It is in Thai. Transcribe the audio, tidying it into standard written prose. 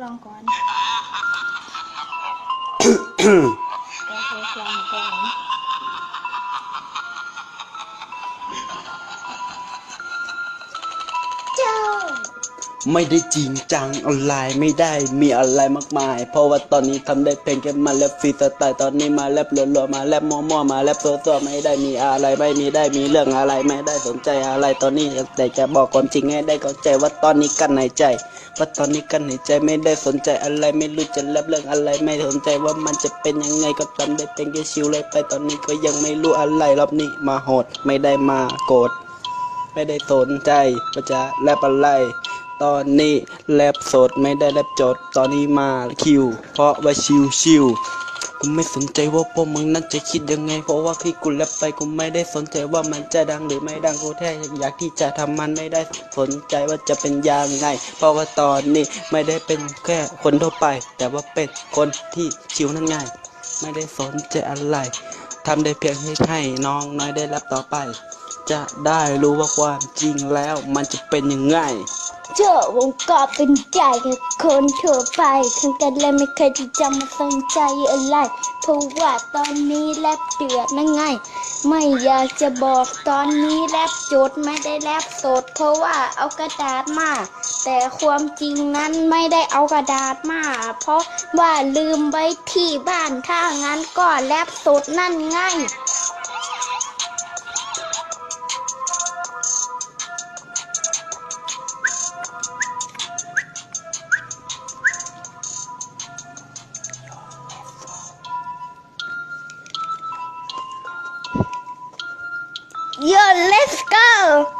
ลองก่อนโอเคลองก่อนเจ้าไม่ได้จริงจังออนไลน์ไม่ได้มีอะไรมากมายเพราะว่าตอนนี้ทำได้เพลงแค่มาแรปฟรีสไตล์ตอนนี้มาแรปรัวๆมาแรปมั่วๆมาแรปซัวๆไม่ได้มีอะไรไม่มีได้มีเรื่องอะไรไม่ได้สนใจอะไรตอนนี้แต่จะบอกความจริงให้ได้เข้าใจว่าตอนนี้กั้นหายใจว่าตอนนี้กั้นหายใจไม่ได้สนใจอะไรไม่รู้จะแรปเรื่องอะไรไม่สนใจว่ามันจะเป็นยังไงก็ทำได้เพลงแค่ชิวเลยไปตอนนี้ก็ยังไม่รู้อะไรรอบนี้มาโหดไม่ได้มาโกรธไม่ได้สนใจว่าจะแรปอะไรตอนนี้แรปสดไม่ได้แรปจดตอนนี้มาคิวเพราะว่าชิวกูไม่สนใจว่าพวกมึงนั้นจะคิดยังไงเพราะว่าที่กูแรปไปกูไม่ได้สนใจว่ามันจะดังหรือไม่ดังกูแค่อยากที่จะทำมันไม่ได้สนใจว่าจะเป็นยังไงเพราะว่าตอนนี้ไม่ได้เป็นแค่คนทั่วไปแต่ว่าเป็นคนที่ชิวนั่นไงไม่ได้สนใจอะไรทำได้เพียงให้น้องน้อยได้รับต่อไปจะได้รู้ว่าความจริงแล้วมันจะเป็นยังไงเจ้าวงก็เป็นใจแค่คนทั่วไปทั้งกันและไม่เคยที่จะมาสนใจอะไรเพราะว่าตอนนี้แรปเดือดนั่งไงไม่อยากจะบอกตอนนี้แรปจดไม่ได้แรปสดเพราะว่าเอากระดาษมาแต่ความจริงนั้นไม่ได้เอากระดาษมาเพราะว่าลืมไว้ที่บ้านถ้างั้นก็แรปสดนั่นไงYo, let's go!